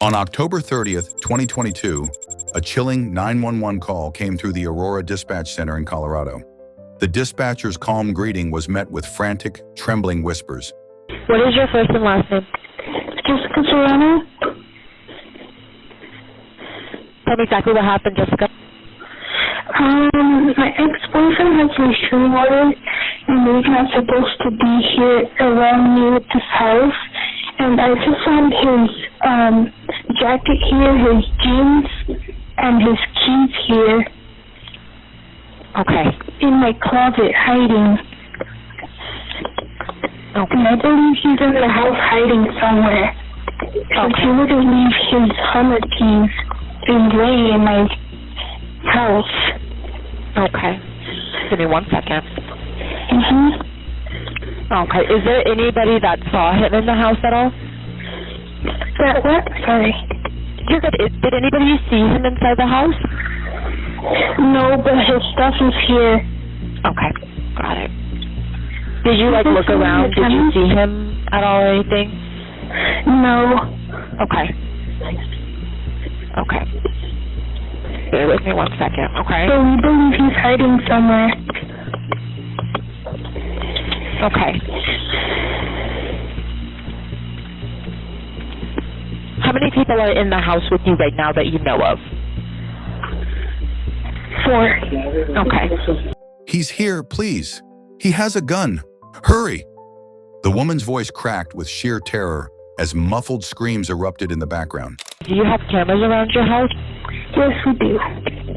On October 30th, 2022, a chilling 911 call came through the Aurora Dispatch Center in Colorado. The dispatcher's calm greeting was met with frantic, trembling whispers. What is your first and last name? Joseph Castorena. Tell me exactly what happened, Jessica. My ex-boyfriend has restraining orders, and he's not supposed to be here around me with this house. And I just found his jacket here, his jeans, and his keys here. Okay. In my closet, hiding. Okay. And I believe he's in the house hiding somewhere. Because he wouldn't leave his Hummer keys in way in my house. Okay. Give me 1 second. Mm-hmm. Okay. Is there anybody that saw him in the house at all? That what? Sorry. You're good. Did anybody see him inside the house? No, but his stuff is here. Okay. Got it. Did you, look around? Did you see him at all or anything? No. Okay. Okay. Bear with me 1 second, okay? So we believe he's hiding somewhere. Okay. How many people are in the house with you right now that you know of? 4. Okay. He's here, please. He has a gun. Hurry! The woman's voice cracked with sheer terror as muffled screams erupted in the background. Do you have cameras around your house? Yes, we do.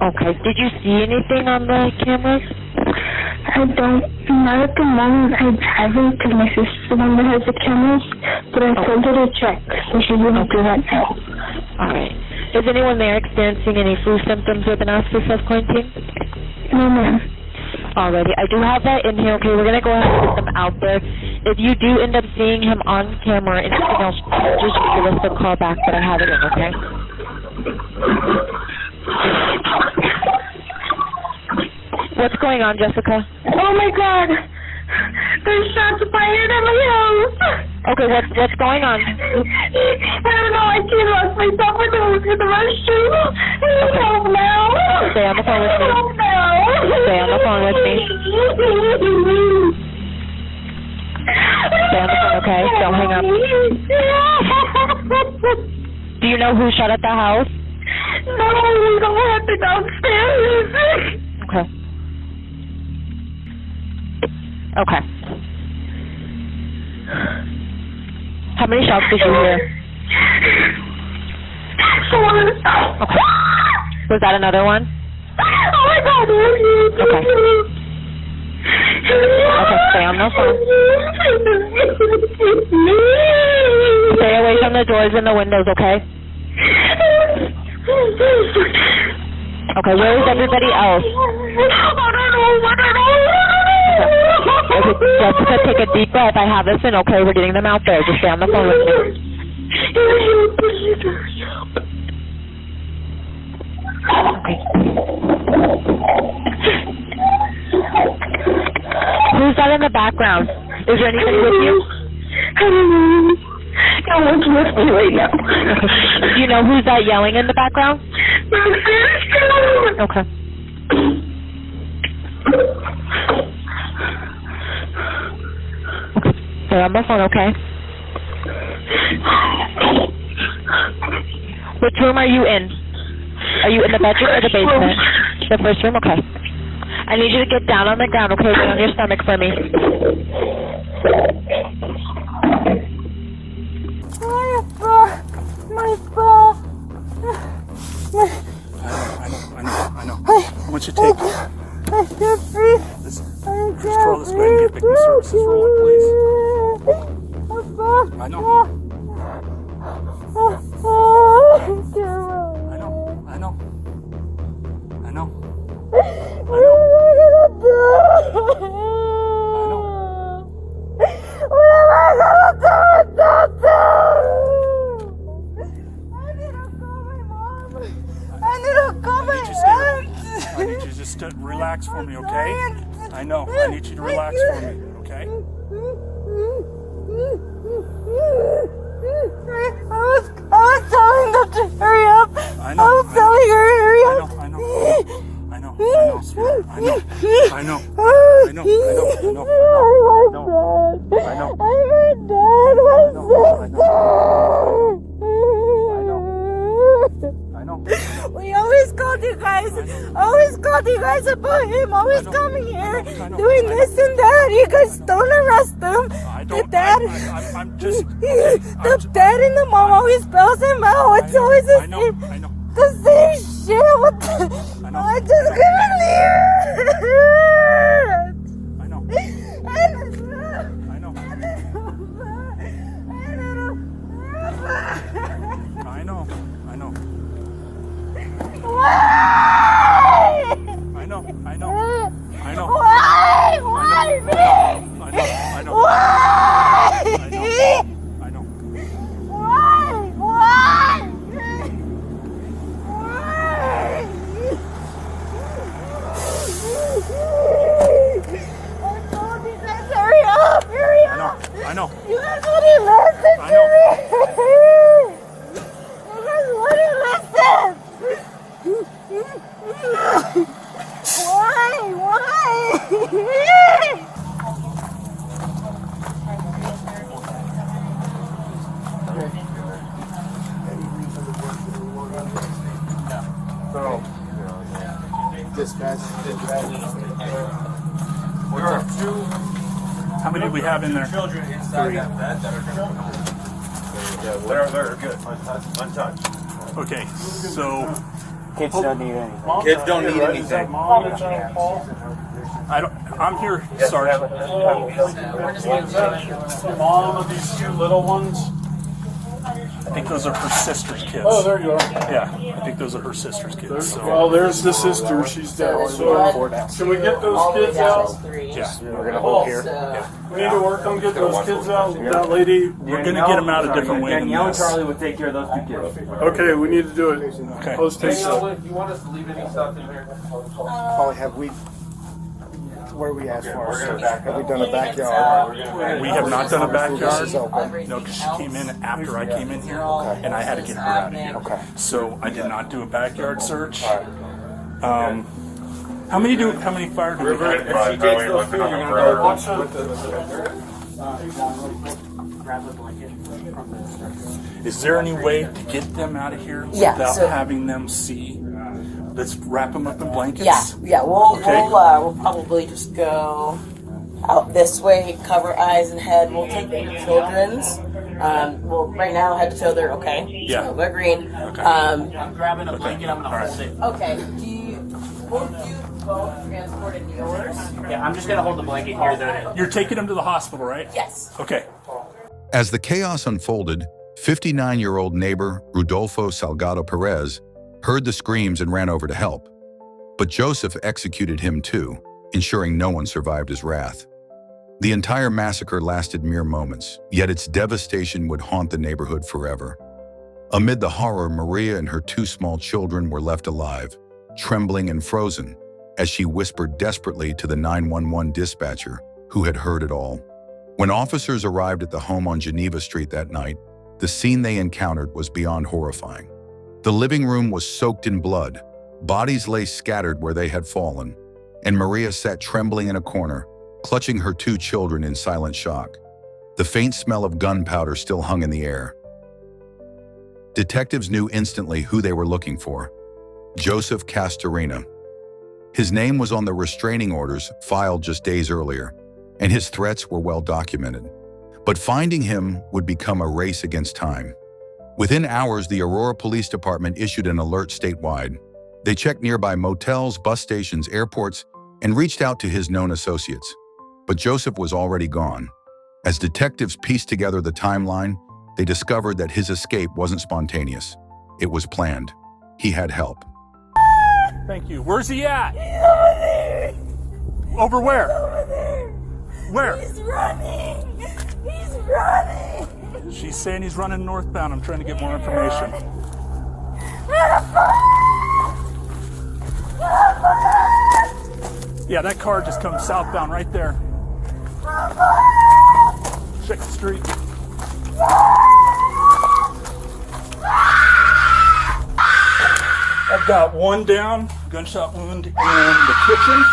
Okay. Did you see anything on the cameras? I don't. Not at the moment. I haven't, because my sister's the one that has the cameras. But I told her to check, so she's going to do that now. All right. Is anyone there experiencing any flu symptoms or been asked for self-quarantine? No, ma'am. Alrighty. I do have that in here. Okay, we're going to go ahead and put them out there. If you do end up seeing him on camera or anything else, just give us a call back, but I have it in, okay? What's going on, Jessica? Oh, my God. There's shots fired at my house. Okay, what's going on? I don't know. I can't lost myself with the restroom. Help now. Stay on the phone with me. Help now. Stay on the phone with me. Stay on the phone, okay? Don't hang up. Do you know who shot at the house? No, we don't have to downstairs. Okay. Okay. How many shots did you hear? 4. Okay. Was that another one? Oh my God. Okay. Okay, stay on the phone. Stay away from the doors and the windows, okay? Okay, where is everybody else? I don't know. Okay, Jessica, take a deep breath. I have this in, okay? We're getting them out there. Just stay on the phone with me. Okay. Who's that in the background? Is there anybody with you? I don't know. No one's with me right now. Okay. Do you know who's that yelling in the background? Okay. Stay on the phone, okay? Which room are you in? Are you in the bedroom or the basement? The first room? Okay. I need you to get down on the ground, okay? Get on your stomach for me. I know. How much you take? I can't breathe. Just throw this back and get victim services rolling, please. I know. I need you to just relax for me, okay? I know. I need you to relax for me, okay? I was was telling them to hurry up. I know. I was telling her hurry up. I know, sweetheart. I know. We always called you guys. Always called you guys about him. Always coming here, doing this and that. You guys don't arrest him. The dad, the dad and the mom always spells him out. It's always the same. The same shit. What the? I just couldn't leave it. I know. Why? I know. Why me? I know. Why? I know. Why? I told you guys, hurry up! I know. You guys wouldn't listen to me! You guys wouldn't listen! Why? So, dispatch. How many do we have in there? Children inside that bed that are they're good. Untouched. Okay, so Kids don't need anything. Kids don't need anything. I'm here, Sergeant. Mom of these two little ones. I think those are her sister's kids. Oh, there you are. Yeah, I think those are her sister's kids. So. Well, there's the sister. She's dead. So, can we get those kids out? Yeah, We're gonna hold here. We need to work on getting those kids out. That lady. We're gonna get them out a different way than Danielle and this. Charlie would take care of those two kids. Okay, we need to do it. Okay. Post haste. You want us to leave any stuff in there? Polly, have we, where we asked for? Have we done a backyard? We have not done a This backyard. is open. No, because she came in after I came in here, and I had to get her out of here. Okay. So I did not do a backyard search. How many fire do we have? If she takes those two, you're gonna go watch Grab a blanket from the Is there any way to get them out of here without having them see? Let's wrap them up in blankets. We'll Okay. we'll probably just go out this way, cover eyes and head. We'll take the children's. Well, right now head to toe they're okay. Yeah. So we're green. Okay. I'm grabbing a blanket. I'm gonna hold it. Okay. Will you both transport in yours? Yeah, I'm just gonna hold the blanket here. Though. You're taking them to the hospital, right? Yes. Okay. As the chaos unfolded, 59-year-old neighbor Rudolfo Salgado Perez heard the screams and ran over to help. But Joseph executed him too, ensuring no one survived his wrath. The entire massacre lasted mere moments, yet its devastation would haunt the neighborhood forever. Amid the horror, Maria and her two small children were left alive, trembling and frozen, as she whispered desperately to the 911 dispatcher, who had heard it all. When officers arrived at the home on Geneva Street that night, the scene they encountered was beyond horrifying. The living room was soaked in blood, bodies lay scattered where they had fallen, and Maria sat trembling in a corner, clutching her two children in silent shock. The faint smell of gunpowder still hung in the air. Detectives knew instantly who they were looking for: Joseph Castorena. His name was on the restraining orders filed just days earlier, and his threats were well documented. But finding him would become a race against time. Within hours, the Aurora Police Department issued an alert statewide. They checked nearby motels, bus stations, airports, and reached out to his known associates. But Joseph was already gone. As detectives pieced together the timeline, they discovered that his escape wasn't spontaneous. It was planned. He had help. Thank you. Where's he at? He's over there. Over where? Over there. Where? He's running. He's running. She's saying he's running northbound. I'm trying to get more information. Yeah, that car just comes southbound right there. Check the street. got one down, gunshot wound in the kitchen.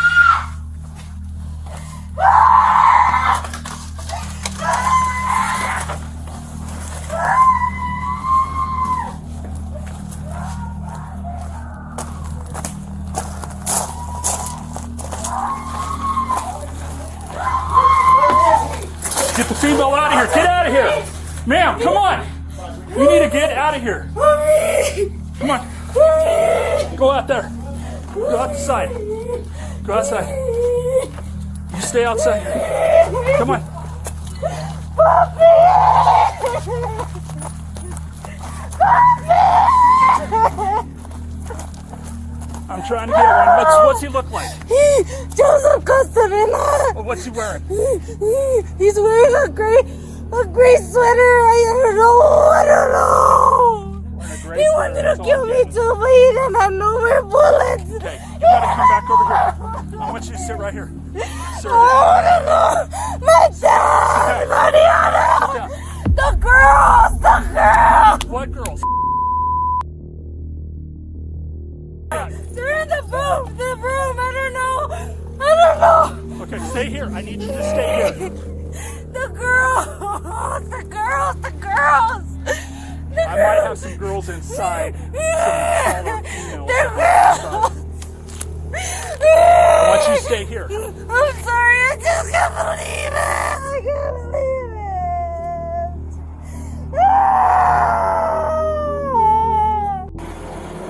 Get the female out of here. Get out of here. Ma'am, come on. You need to get out of here. Come on. Go out there. Go outside. Go outside. You stay outside. Come on. I'm trying to get one. What's he look like? Joseph Castorena. Well, what's he wearing? He's wearing a gray sweater. I don't know. He wanted to kill me too, but he didn't have no more bullets. Okay, you gotta come back over here. I want you to sit right here. Sit I don't know. My dad, Mariana. The girls. What girls? They're in the room. I don't know. Okay, stay here. I need you to stay here. The girls. I might have some girls inside. Some The girls. I want you to stay here. I'm sorry, I just can't believe it. I can't believe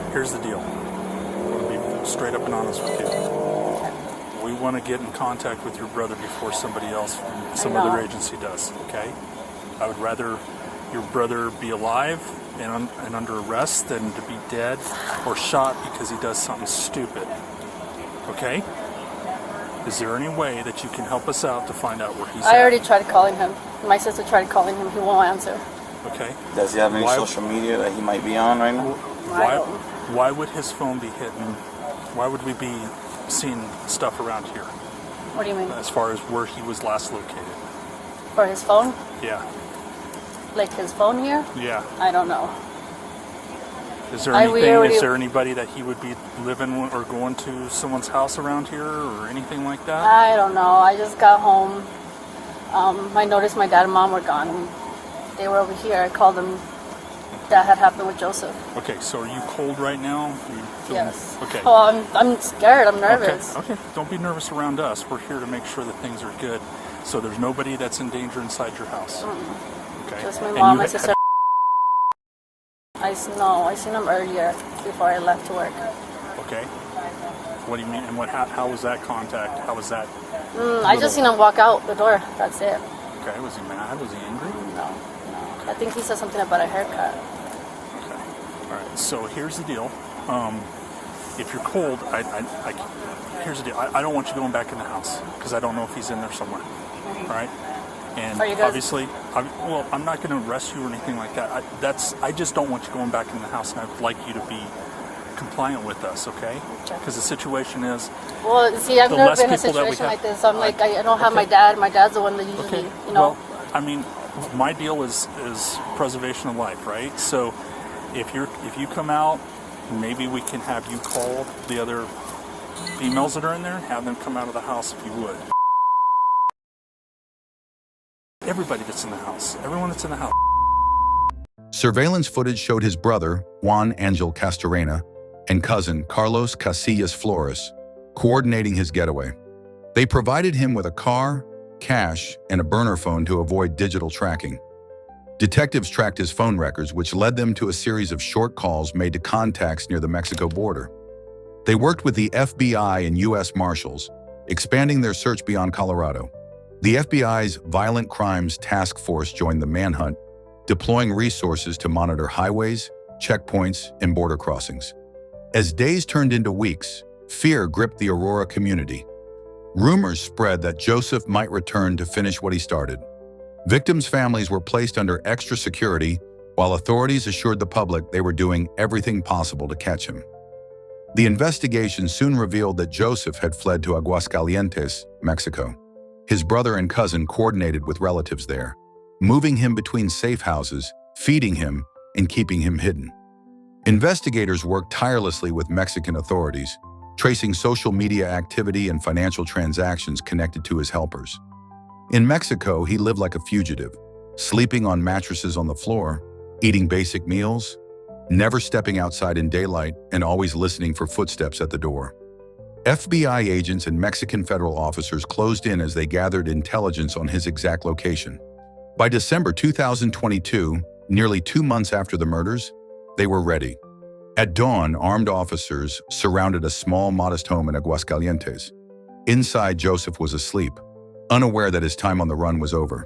it. Here's the deal. I'm gonna be straight up and honest with you. We want to get in contact with your brother before somebody else from some other agency does, okay? I would rather your brother be alive and under arrest than to be dead or shot because he does something stupid, okay? Is there any way that you can help us out to find out where he's at? I already tried calling him. My sister tried calling him. He won't answer. Okay. Does he have any social media that he might be on right now? Why would his phone be hidden? Why would we be seeing stuff around here? What do you mean? As far as where he was last located. For his phone? Yeah. Like his phone here? Yeah. I don't know. Is there anything? Is there anybody that he would be living or going to someone's house around here or anything like that? I don't know. I just got home. I noticed my dad and mom were gone. They were over here. I called them. That had happened with Joseph. Okay, so are you cold right now? Yes. Okay. Oh, I'm scared. I'm nervous. Okay. Don't be nervous around us. We're here to make sure that things are good. So there's nobody that's in danger inside your house. Okay. Just my mom, my sister. I seen him earlier before I left to work. Okay. What do you mean? And how was that contact? How was that? I just seen him walk out the door. That's it. Okay. Was he mad? Was he angry? No. I think he said something about a haircut. Okay. All right. So here's the deal. If you're cold, here's the deal. I don't want you going back in the house because I don't know if he's in there somewhere. All right. And obviously, I'm not going to arrest you or anything like that. I just don't want you going back in the house, and I'd like you to be compliant with us, okay? Because the situation is. Well, see, I've never been in a situation like this. I'm like, I don't have my dad. My dad's the one that usually, Well, I mean, my deal is preservation of life, right? So, if you come out, maybe we can have you call the other females that are in there and have them come out of the house if you would. Everybody that's in the house. Everyone that's in the house. Surveillance footage showed his brother, Juan Angel Castorena, and cousin, Carlos Casillas Flores, coordinating his getaway. They provided him with a car, cash, and a burner phone to avoid digital tracking. Detectives tracked his phone records, which led them to a series of short calls made to contacts near the Mexico border. They worked with the FBI and U.S. Marshals, expanding their search beyond Colorado. The FBI's Violent Crimes Task Force joined the manhunt, deploying resources to monitor highways, checkpoints, and border crossings. As days turned into weeks, fear gripped the Aurora community. Rumors spread that Joseph might return to finish what he started. Victims' families were placed under extra security, while authorities assured the public they were doing everything possible to catch him. The investigation soon revealed that Joseph had fled to Aguascalientes, Mexico. His brother and cousin coordinated with relatives there, moving him between safe houses, feeding him, and keeping him hidden. Investigators worked tirelessly with Mexican authorities, tracing social media activity and financial transactions connected to his helpers. In Mexico, he lived like a fugitive, sleeping on mattresses on the floor, eating basic meals, never stepping outside in daylight, and always listening for footsteps at the door. FBI agents and Mexican federal officers closed in as they gathered intelligence on his exact location. By December 2022, nearly 2 months after the murders, they were ready. At dawn, armed officers surrounded a small, modest home in Aguascalientes. Inside, Joseph was asleep, unaware that his time on the run was over.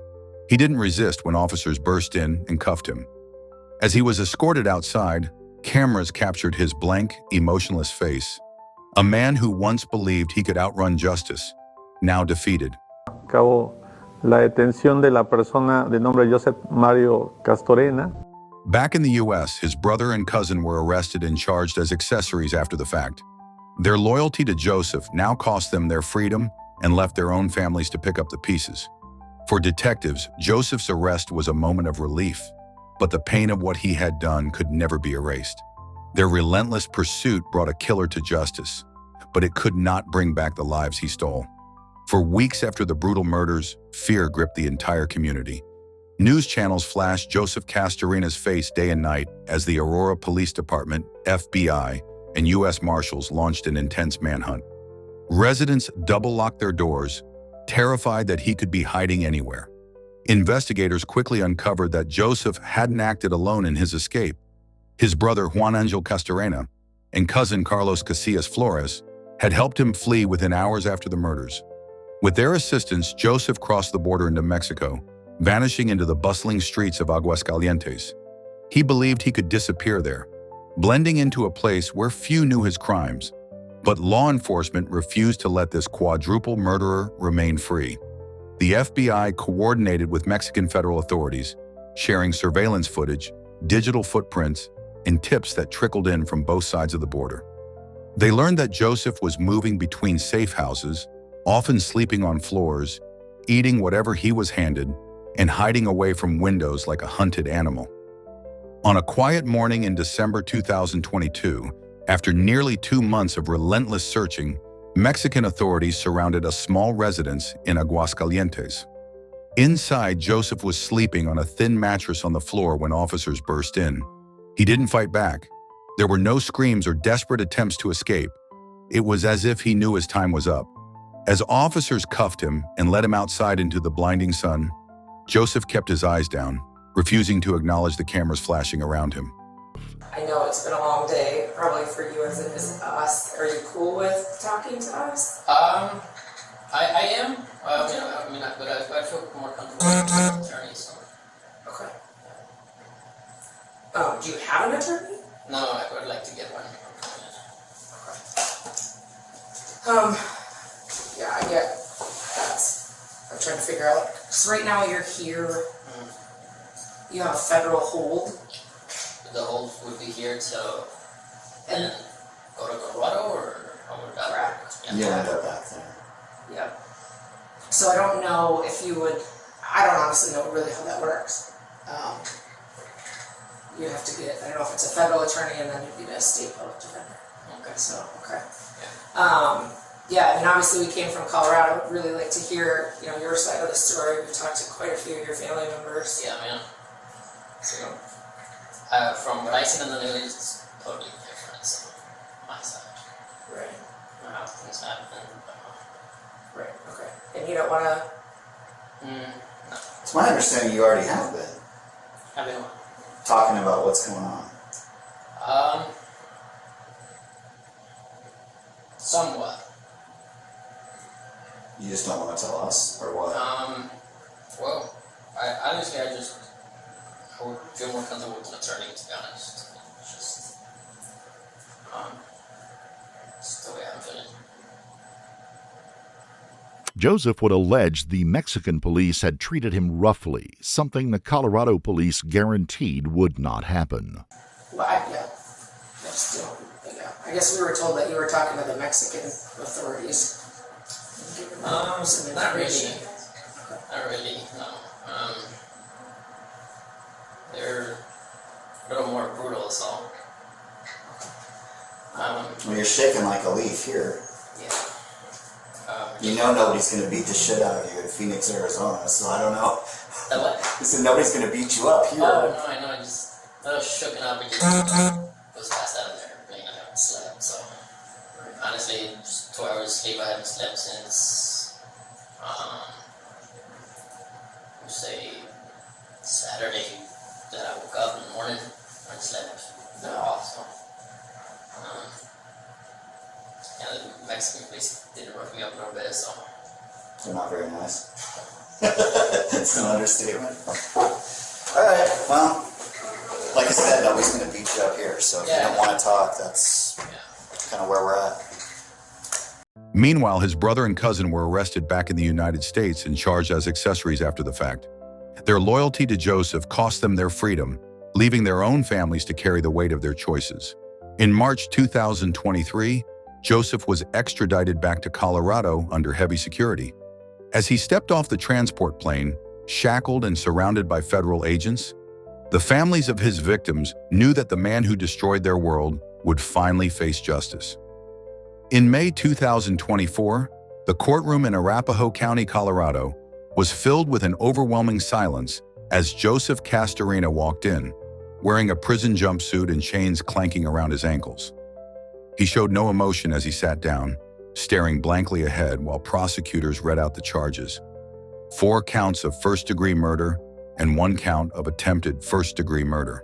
He didn't resist when officers burst in and cuffed him. As he was escorted outside, cameras captured his blank, emotionless face. A man who once believed he could outrun justice, now defeated. Acabo la detención de la persona de nombre Joseph Castorena. Back in the U.S., his brother and cousin were arrested and charged as accessories after the fact. Their loyalty to Joseph now cost them their freedom and left their own families to pick up the pieces. For detectives, Joseph's arrest was a moment of relief, but the pain of what he had done could never be erased. Their relentless pursuit brought a killer to justice, but it could not bring back the lives he stole. For weeks after the brutal murders, fear gripped the entire community. News channels flashed Joseph Castorena's face day and night as the Aurora Police Department, FBI, and U.S. Marshals launched an intense manhunt. Residents double-locked their doors, terrified that he could be hiding anywhere. Investigators quickly uncovered that Joseph hadn't acted alone in his escape. His brother Juan Angel Castorena and cousin Carlos Casillas Flores had helped him flee within hours after the murders. With their assistance, Joseph crossed the border into Mexico, vanishing into the bustling streets of Aguascalientes. He believed he could disappear there, blending into a place where few knew his crimes. But law enforcement refused to let this quadruple murderer remain free. The FBI coordinated with Mexican federal authorities, sharing surveillance footage, digital footprints, and tips that trickled in from both sides of the border. They learned that Joseph was moving between safe houses, often sleeping on floors, eating whatever he was handed, and hiding away from windows like a hunted animal. On a quiet morning in December 2022, after nearly 2 months of relentless searching, Mexican authorities surrounded a small residence in Aguascalientes. Inside, Joseph was sleeping on a thin mattress on the floor when officers burst in. He didn't fight back. There were no screams or desperate attempts to escape. It was as if he knew his time was up. As officers cuffed him and led him outside into the blinding sun, Joseph kept his eyes down, refusing to acknowledge the cameras flashing around him. I know it's been a long day, probably for you as it is us. Are you cool with talking to us? I am. But I feel more comfortable with an attorney, so. Okay. Do you have an attorney? No, I would like to get one. Yeah, I get that's. I'm trying to figure out. So right now you're here. You have a federal hold. The hold would be here to and go to Colorado, or how would that work? Yeah, end up back there. Yeah. So I don't know if you would. I don't honestly know really how that works. You have to get. I don't know if it's a federal attorney and then you'd be a state public defender. Okay. So okay. Yeah. I mean, obviously we came from Colorado. I'd really like to hear, your side of the story. We've talked to quite a few of your family members. Yeah, man. So. From what I seen in the news, it's totally different. So my side. Right. How things happen. Right. Okay. And you don't want to. No. It's my understanding you already have been. I've been talking about what's going on. Somewhat. You just don't want to tell us, or what? Well, I would feel more comfortable with an attorney, to be honest. It's just the way I'm feeling. Joseph would allege the Mexican police had treated him roughly, something the Colorado police guaranteed would not happen. Well, yeah. I guess we were told that you were talking to the Mexican authorities. Not really. Not really, no. They're a little more brutal, so. Well, you're shaking like a leaf here. Yeah. You know nobody's going to beat the shit out of you in Phoenix, Arizona, so I don't know. What? I said nobody's going to beat you up here. Oh, no, I know. I was shooken up and just was passed out of there. I haven't slept, so. Honestly, just 2 hours sleep. I haven't slept since, say, Saturday that I woke up in the morning. I slept at all, so. Yeah, the Mexican police didn't rough me up a little bit, so. They're not very nice. It's an understatement. Alright, well, like I said, nobody's going to beat you up here, so if you don't want to talk, that's kind of where we're at. Meanwhile, his brother and cousin were arrested back in the United States and charged as accessories after the fact. Their loyalty to Joseph cost them their freedom, leaving their own families to carry the weight of their choices. In March 2023, Joseph was extradited back to Colorado under heavy security. As he stepped off the transport plane, shackled and surrounded by federal agents, the families of his victims knew that the man who destroyed their world would finally face justice. In May 2024, the courtroom in Arapahoe County, Colorado, was filled with an overwhelming silence as Joseph Castorena walked in, wearing a prison jumpsuit and chains clanking around his ankles. He showed no emotion as he sat down, staring blankly ahead while prosecutors read out the charges: 4 counts of first-degree murder and 1 count of attempted first-degree murder.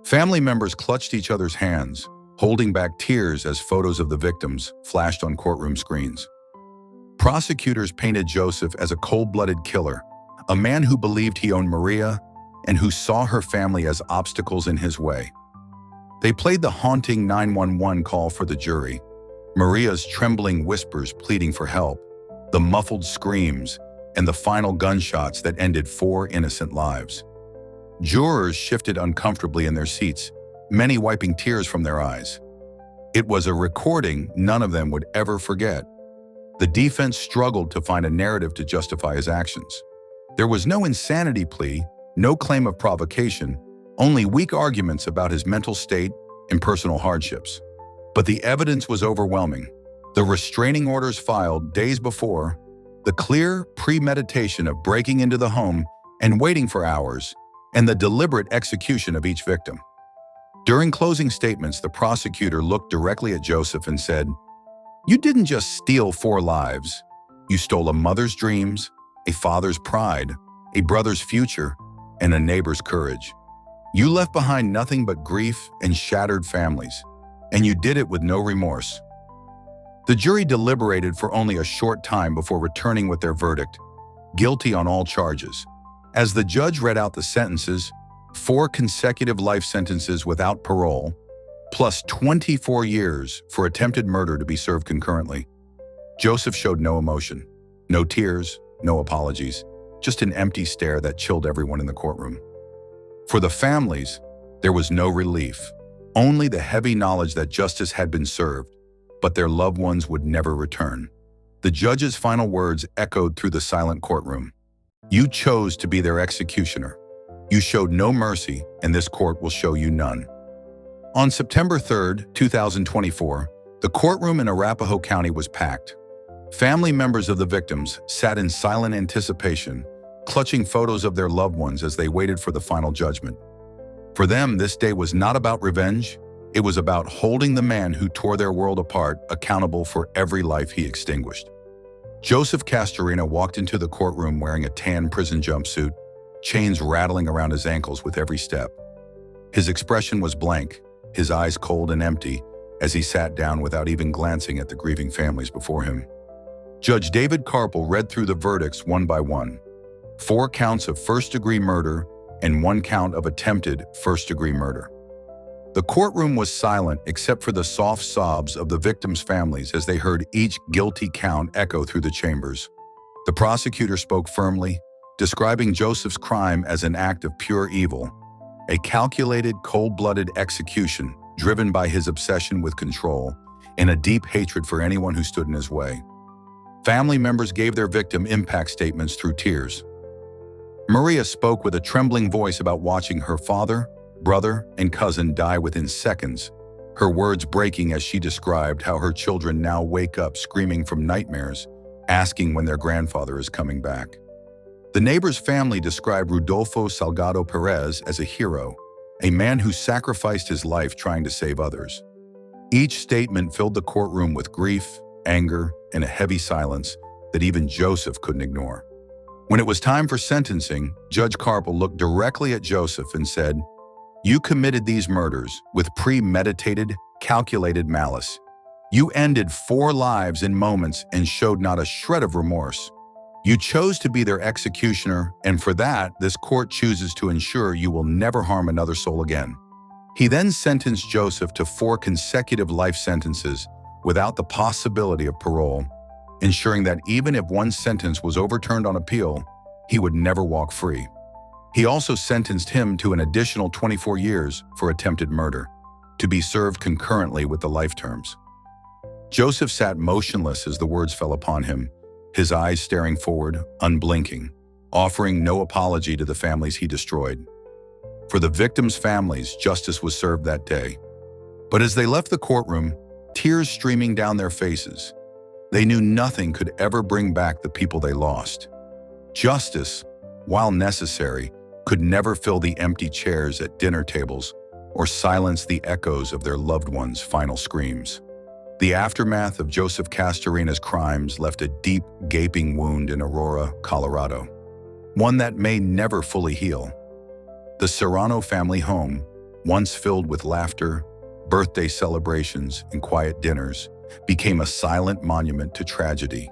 Family members clutched each other's hands, holding back tears as photos of the victims flashed on courtroom screens. Prosecutors painted Joseph as a cold-blooded killer, a man who believed he owned Maria and who saw her family as obstacles in his way. They played the haunting 911 call for the jury, Maria's trembling whispers pleading for help, the muffled screams, and the final gunshots that ended 4 innocent lives. Jurors shifted uncomfortably in their seats, many wiping tears from their eyes. It was a recording none of them would ever forget. The defense struggled to find a narrative to justify his actions. There was no insanity plea, no claim of provocation, only weak arguments about his mental state and personal hardships. But the evidence was overwhelming. The restraining orders filed days before, the clear premeditation of breaking into the home and waiting for hours, and the deliberate execution of each victim. During closing statements, the prosecutor looked directly at Joseph and said, "You didn't just steal 4 lives. You stole a mother's dreams, a father's pride, a brother's future, and a neighbor's courage. You left behind nothing but grief and shattered families, and you did it with no remorse." The jury deliberated for only a short time before returning with their verdict, guilty on all charges. As the judge read out the sentences, 4 consecutive life sentences without parole, plus 24 years for attempted murder to be served concurrently. Joseph showed no emotion, no tears, no apologies, just an empty stare that chilled everyone in the courtroom. For the families, there was no relief, only the heavy knowledge that justice had been served, but their loved ones would never return. The judge's final words echoed through the silent courtroom. "You chose to be their executioner. You showed no mercy, and this court will show you none." On September 3, 2024, the courtroom in Arapahoe County was packed. Family members of the victims sat in silent anticipation, clutching photos of their loved ones as they waited for the final judgment. For them, this day was not about revenge. It was about holding the man who tore their world apart accountable for every life he extinguished. Joseph Castorena walked into the courtroom wearing a tan prison jumpsuit, chains rattling around his ankles with every step. His expression was blank, his eyes cold and empty, as he sat down without even glancing at the grieving families before him. Judge David Carpel read through the verdicts one by one: 4 counts of first-degree murder and 1 count of attempted first-degree murder. The courtroom was silent except for the soft sobs of the victims' families as they heard each guilty count echo through the chambers. The prosecutor spoke firmly, describing Joseph's crime as an act of pure evil, a calculated, cold-blooded execution driven by his obsession with control and a deep hatred for anyone who stood in his way. Family members gave their victim impact statements through tears. Maria spoke with a trembling voice about watching her father, brother, and cousin die within seconds, her words breaking as she described how her children now wake up screaming from nightmares, asking when their grandfather is coming back. The neighbor's family described Rodolfo Salgado Perez as a hero, a man who sacrificed his life trying to save others. Each statement filled the courtroom with grief, anger, and a heavy silence that even Joseph couldn't ignore. When it was time for sentencing, Judge Carpel looked directly at Joseph and said, "You committed these murders with premeditated, calculated malice. You ended 4 lives in moments and showed not a shred of remorse. You chose to be their executioner, and for that, this court chooses to ensure you will never harm another soul again." He then sentenced Joseph to 4 consecutive life sentences without the possibility of parole, ensuring that even if one sentence was overturned on appeal, he would never walk free. He also sentenced him to an additional 24 years for attempted murder, to be served concurrently with the life terms. Joseph sat motionless as the words fell upon him, his eyes staring forward, unblinking, offering no apology to the families he destroyed. For the victims' families, justice was served that day. But as they left the courtroom, tears streaming down their faces, they knew nothing could ever bring back the people they lost. Justice, while necessary, could never fill the empty chairs at dinner tables or silence the echoes of their loved ones' final screams. The aftermath of Joseph Castorena's crimes left a deep, gaping wound in Aurora, Colorado, one that may never fully heal. The Serrano family home, once filled with laughter, birthday celebrations, and quiet dinners, became a silent monument to tragedy.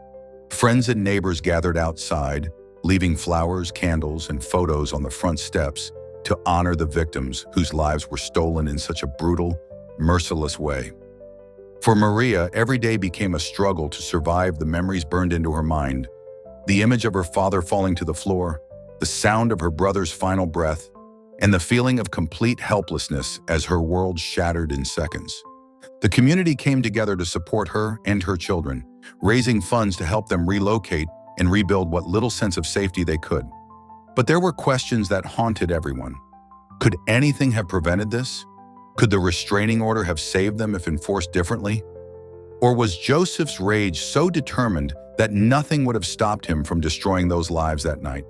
Friends and neighbors gathered outside, leaving flowers, candles, and photos on the front steps to honor the victims whose lives were stolen in such a brutal, merciless way. For Maria, every day became a struggle to survive the memories burned into her mind. The image of her father falling to the floor, the sound of her brother's final breath, and the feeling of complete helplessness as her world shattered in seconds. The community came together to support her and her children, raising funds to help them relocate and rebuild what little sense of safety they could. But there were questions that haunted everyone. Could anything have prevented this? Could the restraining order have saved them if enforced differently? Or was Joseph's rage so determined that nothing would have stopped him from destroying those lives that night?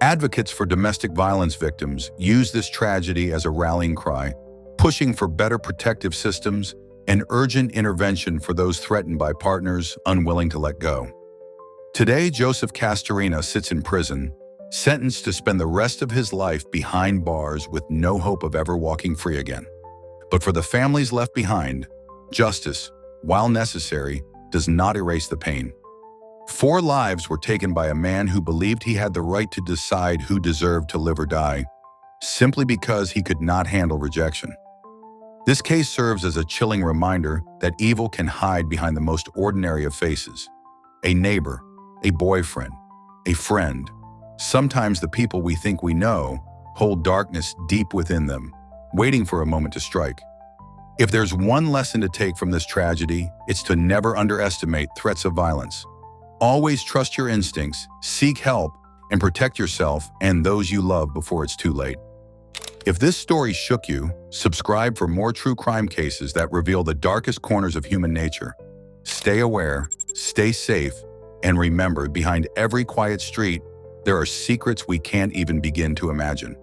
Advocates for domestic violence victims use this tragedy as a rallying cry, pushing for better protective systems and urgent intervention for those threatened by partners unwilling to let go. Today, Joseph Castorena sits in prison, sentenced to spend the rest of his life behind bars with no hope of ever walking free again. But for the families left behind, justice, while necessary, does not erase the pain. 4 lives were taken by a man who believed he had the right to decide who deserved to live or die, simply because he could not handle rejection. This case serves as a chilling reminder that evil can hide behind the most ordinary of faces. A neighbor, a boyfriend, a friend. Sometimes the people we think we know hold darkness deep within them, waiting for a moment to strike. If there's one lesson to take from this tragedy, it's to never underestimate threats of violence. Always trust your instincts, seek help, and protect yourself and those you love before it's too late. If this story shook you, subscribe for more true crime cases that reveal the darkest corners of human nature. Stay aware, stay safe, and remember, behind every quiet street, there are secrets we can't even begin to imagine.